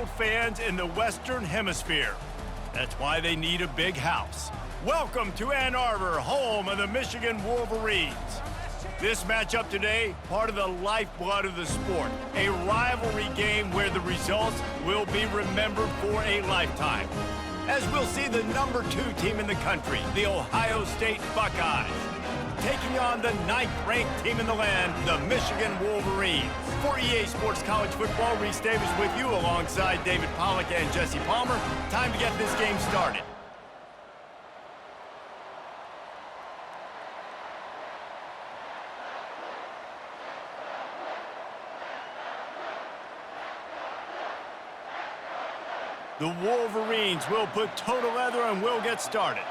fans in the Western Hemisphere. That's why they need a big house. Welcome to Ann Arbor, home of the Michigan Wolverines. This matchup today, part of the lifeblood of the sport. A rivalry game where the results will be remembered for a lifetime. As we'll see the #2 team in the country, the Ohio State Buckeyes, taking on the 9th-ranked team in the land, the Michigan Wolverines. For EA Sports College Football, Reese Davis with you alongside David Pollack and Jesse Palmer. Time to get this game started. The Wolverines will put total leather and will get started.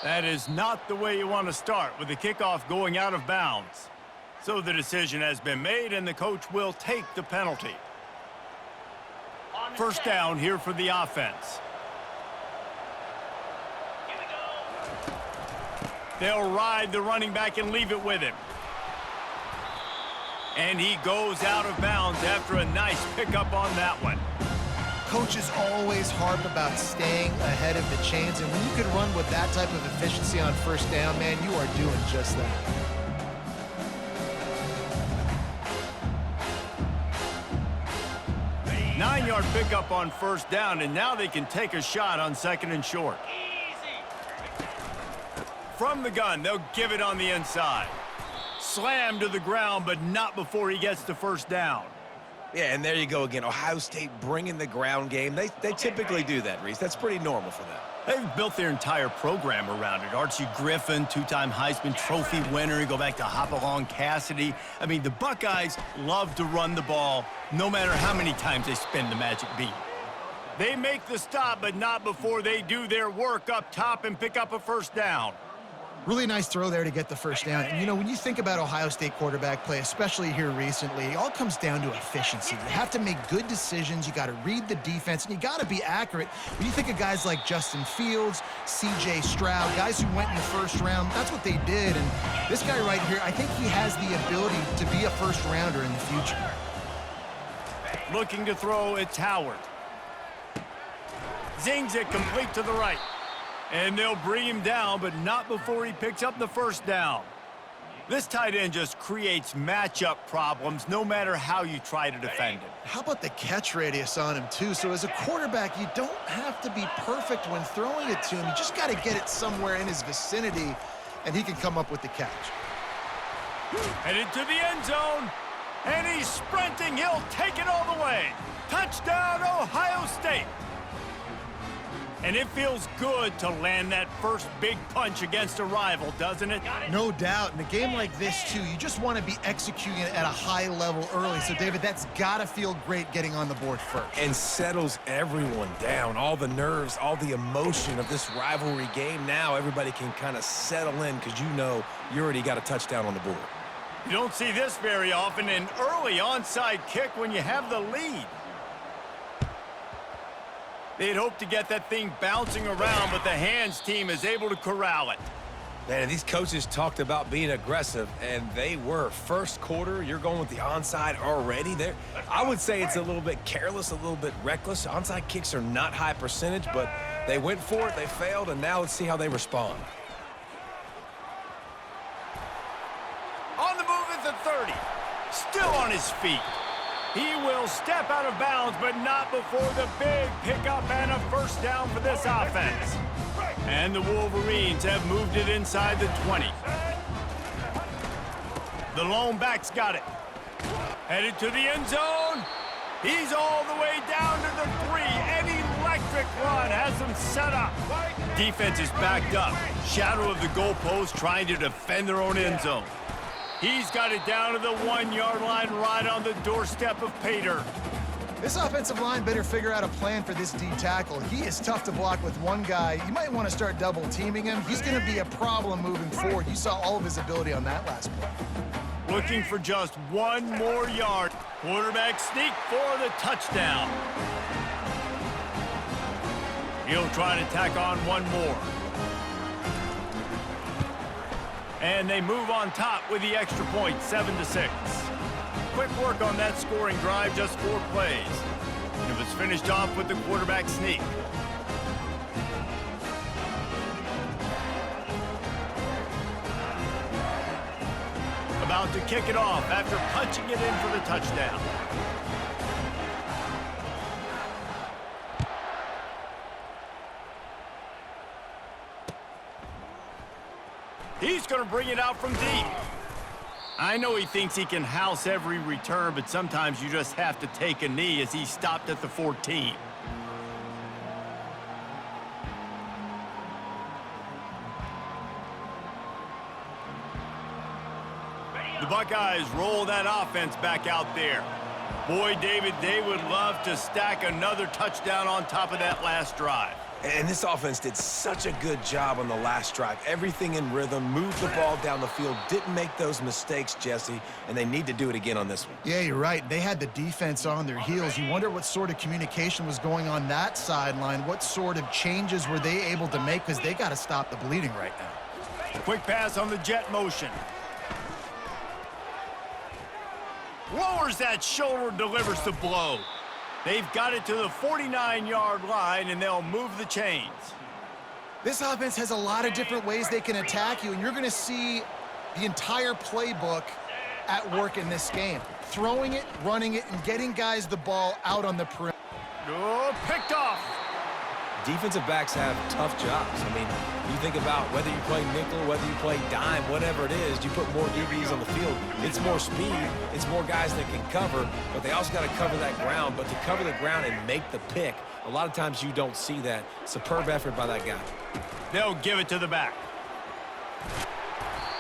That is not the way you want to start with the kickoff going out of bounds. So the decision has been made and the coach will take the penalty. First down here for the offense. They'll ride the running back and leave it with him. And he goes out of bounds after a nice pickup on that one. Coaches always harp about staying ahead of the chains, and when you can run with that type of efficiency on first down, man, you are doing just that. Nine-yard pickup on first down, and now they can take a shot on 2nd and short. From the gun, they'll give it on the inside. Slammed to the ground, but not before he gets the first down. Yeah, and there you go again. Ohio State bringing the ground game. They typically do that, Reese. That's pretty normal for them. They've built their entire program around it. Archie Griffin, 2-time Heisman Trophy winner. You go back to Hopalong Cassidy. I mean, the Buckeyes love to run the ball, no matter how many times they spin the magic beat. They make the stop, but not before they do their work up top and pick up a first down. Really nice throw there to get the first down. And, you know, when you think about Ohio State quarterback play, especially here recently, it all comes down to efficiency. You have to make good decisions. You got to read the defense, and you got to be accurate. When you think of guys like Justin Fields, C.J. Stroud, guys who went in the first round, that's what they did. And this guy right here, I think he has the ability to be a first-rounder in the future. Looking to throw, it's Howard. Zings it complete to the right. And they'll bring him down, but not before he picks up the first down. This tight end just creates matchup problems no matter how you try to defend him. How about the catch radius on him, too? So as a quarterback, you don't have to be perfect when throwing it to him. You just got to get it somewhere in his vicinity, and he can come up with the catch. Headed to the end zone, and he's sprinting. He'll take it all the way. Touchdown, Ohio State. And it feels good to land that first big punch against a rival, doesn't it? No doubt. In a game like this, too, you just want to be executing it at a high level early. So, David, that's got to feel great getting on the board first. And settles everyone down. All the nerves, all the emotion of this rivalry game. Now everybody can kind of settle in because you know you already got a touchdown on the board. You don't see this very often, an early onside kick when you have the lead. They'd hope to get that thing bouncing around, but the hands team is able to corral it. Man, these coaches talked about being aggressive, and they were. First quarter, you're going with the onside already. I would say it's a little bit careless, a little bit reckless. Onside kicks are not high percentage, but they went for it, they failed, and now let's see how they respond. On the move at the 30. Still on his feet. He will step out of bounds, but not before the big pickup and a first down for this offense. And the Wolverines have moved it inside the 20. The lone back's got it. Headed to the end zone. He's all the way down to the 3. An electric run has him set up. Defense is backed up. Shadow of the goalpost trying to defend their own end zone. He's got it down to the 1-yard line right on the doorstep of Pater. This offensive line better figure out a plan for this D tackle. He is tough to block with one guy. You might want to start double teaming him. He's going to be a problem moving forward. You saw all of his ability on that last play. Looking for just one more yard. Quarterback sneak for the touchdown. He'll try to tack on one more. And they move on top with the extra point, 7-6. quick work on that scoring drive, just 4 plays. And it was finished off with the quarterback sneak. About to kick it off after punching it in for the touchdown. He's going to bring it out from deep. I know he thinks he can house every return, but sometimes you just have to take a knee as he stopped at the 14. The Buckeyes roll that offense back out there. Boy, David, they would love to stack another touchdown on top of that last drive. And this offense did such a good job on the last drive. Everything in rhythm, moved the ball down the field, didn't make those mistakes, Jesse, and they need to do it again on this one. Yeah, you're right. They had the defense on their heels. You wonder what sort of communication was going on that sideline. What sort of changes were they able to make, because they got to stop the bleeding right now. Quick pass on the jet motion. Lowers that shoulder, delivers the blow. They've got it to the 49-yard line, and they'll move the chains. This offense has a lot of different ways they can attack you, and you're going to see the entire playbook at work in this game. Throwing it, running it, and getting guys the ball out on the perimeter. Oh, picked off. Defensive backs have tough jobs. I mean, you think about whether you play nickel, whether you play dime, whatever it is, you put more DBs on the field. It's more speed. It's more guys that can cover, but they also got to cover that ground. But to cover the ground and make the pick, a lot of times you don't see that. Superb effort by that guy. They'll give it to the back.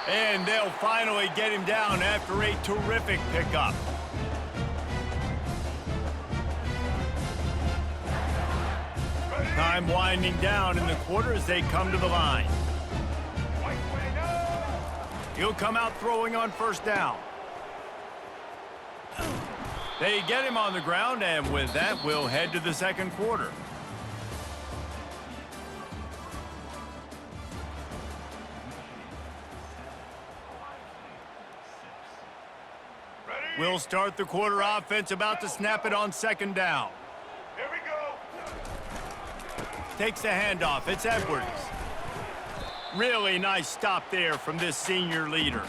And they'll finally get him down after a terrific pickup. Time winding down in the quarter as they come to the line. He'll come out throwing on first down. They get him on the ground, and with that, we'll head to the second quarter. We'll start the quarter offense, about to snap it on second down. Here we go. Takes the handoff. It's Edwards. Really nice stop there from this senior leader.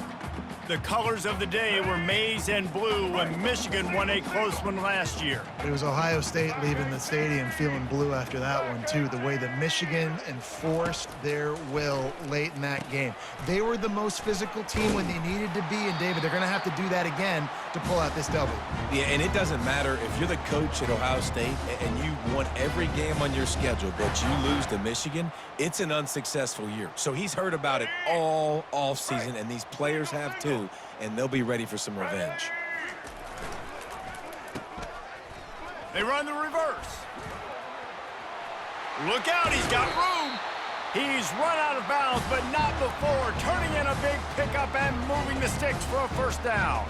The colors of the day were maize and blue when Michigan won a close one last year. It was Ohio State leaving the stadium feeling blue after that one, too. The way that Michigan enforced their will late in that game. They were the most physical team when they needed to be, and, David, they're going to have to do that again to pull out this W. Yeah, and it doesn't matter if you're the coach at Ohio State and you want every game on your schedule, but you lose to Michigan, it's an unsuccessful year. So he's heard about it all offseason, and these players have too, and they'll be ready for some revenge. They run the reverse. Look out, he's got room. He's run out of bounds, but not before turning in a big pickup and moving the sticks for a first down.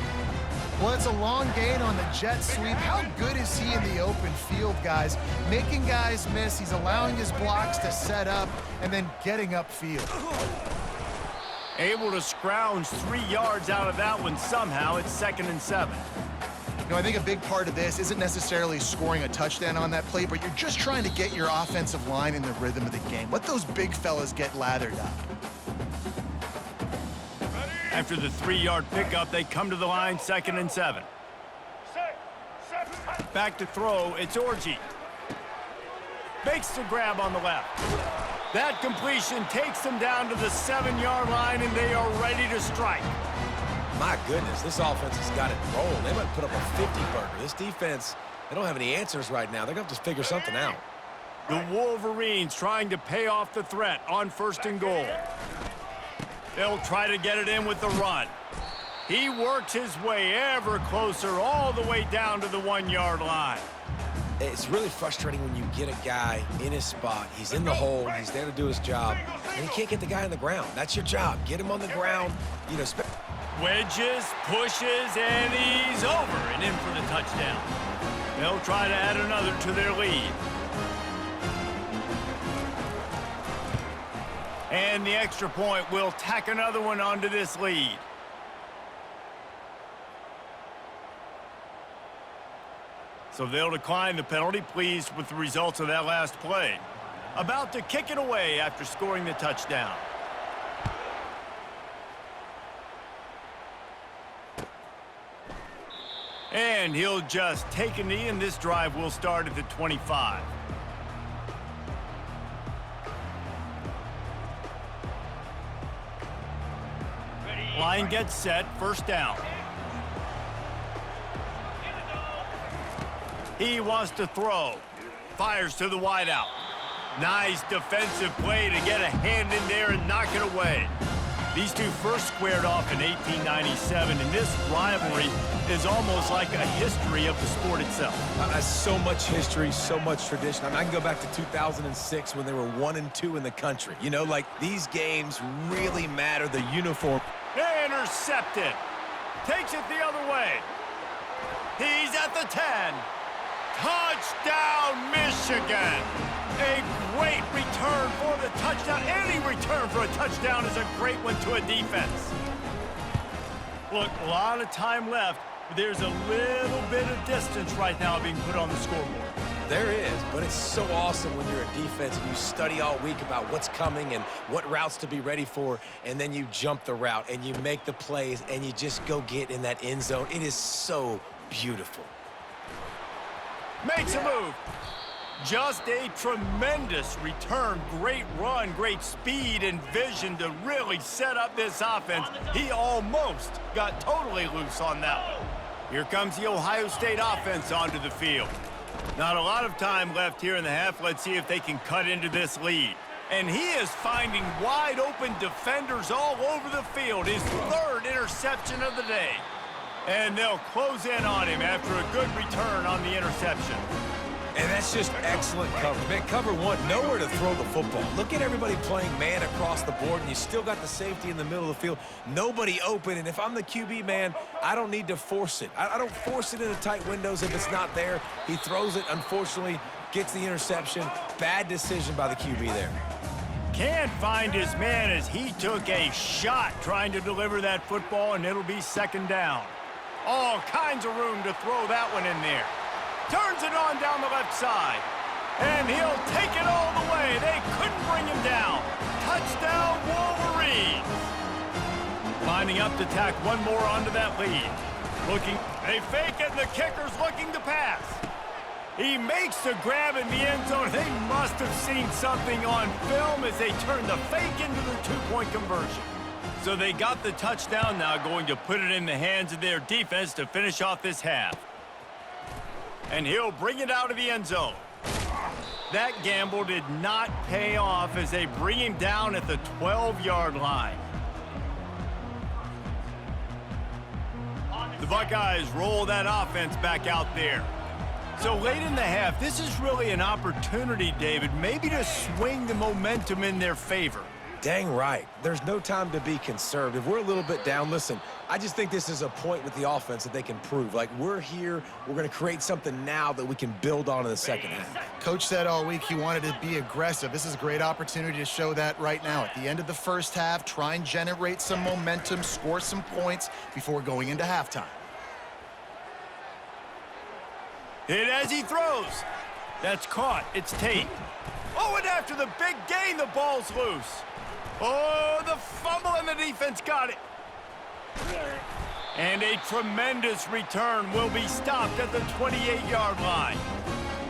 Well, it's a long gain on the jet sweep. How good is he in the open field, guys? Making guys miss. He's allowing his blocks to set up and then getting upfield. Able to scrounge 3 yards out of that one somehow. It's 2nd and 7. You know, I think a big part of this isn't necessarily scoring a touchdown on that play, but you're just trying to get your offensive line in the rhythm of the game. Let those big fellas get lathered up. After the 3-yard pickup, they come to the line, 2nd and 7. Back to throw, it's Orji. Makes the grab on the left. That completion takes them down to the 7-yard line, and they are ready to strike. My goodness, this offense has got it rolling. They might put up a 50-burger. This defense, they don't have any answers right now. They're going to have to figure something out. The Wolverines trying to pay off the threat on 1st and goal. They'll try to get it in with the run. He works his way ever closer all the way down to the 1-yard line. It's really frustrating when you get a guy in his spot. He's in the hole. He's there to do his job, and he can't get the guy on the ground. That's your job. Get him on the ground. You know, wedges, pushes, and he's over and in for the touchdown. They'll try to add another to their lead. And the extra point will tack another one onto this lead. So they'll decline the penalty, pleased with the results of that last play. About to kick it away after scoring the touchdown. And he'll just take a knee, and this drive will start at the 25. Line gets set, first down. He wants to throw. Fires to the wideout. Nice defensive play to get a hand in there and knock it away. These two first squared off in 1897, and this rivalry is almost like a history of the sport itself. So much history, so much tradition. I can go back to 2006 when they were 1-2 in the country. You know, like, these games really matter. The uniform. Intercepted. Takes it the other way. He's at the 10. Touchdown, Michigan! A great return for the touchdown. Any return for a touchdown is a great one to a defense. Look, a lot of time left, but there's a little bit of distance right now being put on the scoreboard. There is, but it's so awesome when you're a defense and you study all week about what's coming and what routes to be ready for, and then you jump the route and you make the plays and you just go get in that end zone. It is so beautiful. Makes a move. Just a tremendous return. Great run, great speed and vision to really set up this offense. He almost got totally loose on that one. Here comes the Ohio State offense onto the field. Not a lot of time left here in the half. Let's see if they can cut into this lead. And he is finding wide open defenders all over the field. His third interception of the day. And they'll close in on him after a good return on the interception. And that's just excellent coverage. Man, cover one, nowhere to throw the football. Look at everybody playing man across the board, and you still got the safety in the middle of the field. Nobody open, and if I'm the QB, man, I don't need to force it. I don't force it into tight windows if it's not there. He throws it, unfortunately, gets the interception. Bad decision by the QB there. Can't find his man as he took a shot trying to deliver that football, and it'll be second down. All kinds of room to throw that one in there. Turns it on down the left side. And he'll take it all the way. They couldn't bring him down. Touchdown, Wolverines. Lining up to tack one more onto that lead. They fake it, and the kicker's looking to pass. He makes the grab in the end zone. They must have seen something on film as they turn the fake into the two-point conversion. So they got the touchdown, now going to put it in the hands of their defense to finish off this half. And he'll bring it out of the end zone. That gamble did not pay off as they bring him down at the 12-yard line. The Buckeyes roll that offense back out there. So late in the half, this is really an opportunity, David, maybe to swing the momentum in their favor. Dang right. There's no time to be conservative. We're a little bit down. Listen, I just think this is a point with the offense that they can prove. Like, we're here. We're going to create something now that we can build on in the second half. Coach said all week he wanted to be aggressive. This is a great opportunity to show that right now. At the end of the first half, try and generate some momentum, score some points before going into halftime. Hit as he throws. That's caught. It's Tate. Oh, and after the big gain, the ball's loose. Oh, the fumble, and the defense got it. And a tremendous return will be stopped at the 28-yard line.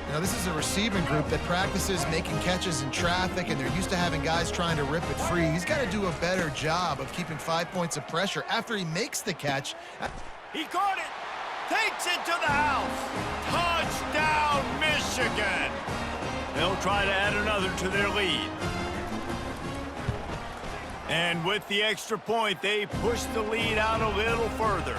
You know, this is a receiving group that practices making catches in traffic, and they're used to having guys trying to rip it free. He's got to do a better job of keeping 5 points of pressure after he makes the catch. He caught it. Takes it to the house. Touchdown, Michigan. They'll try to add another to their lead. And with the extra point, they push the lead out a little further.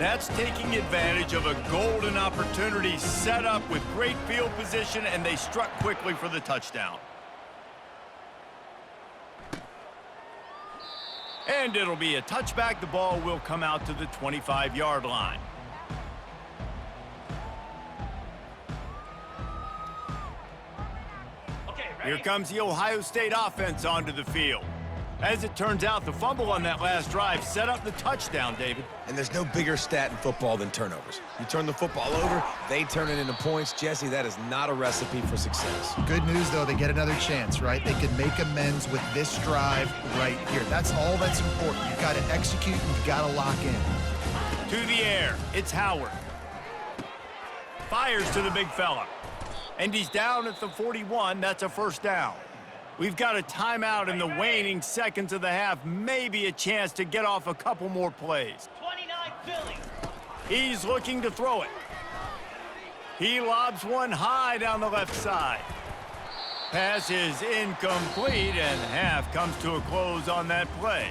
That's taking advantage of a golden opportunity set up with great field position, and they struck quickly for the touchdown. And it'll be a touchback. The ball will come out to the 25-yard line. Here comes the Ohio State offense onto the field. As it turns out, the fumble on that last drive set up the touchdown, David. And there's no bigger stat in football than turnovers. You turn the football over, they turn it into points. Jesse, that is not a recipe for success. Good news, though, they get another chance, right? They can make amends with this drive right here. That's all that's important. You've got to execute and you've got to lock in. To the air, it's Howard. Fires to the big fella. And he's down at the 41. That's a first down. We've got a timeout in the waning seconds of the half. Maybe a chance to get off a couple more plays. 29 Philly. He's looking to throw it. He lobs one high down the left side. Pass is incomplete, and half comes to a close on that play.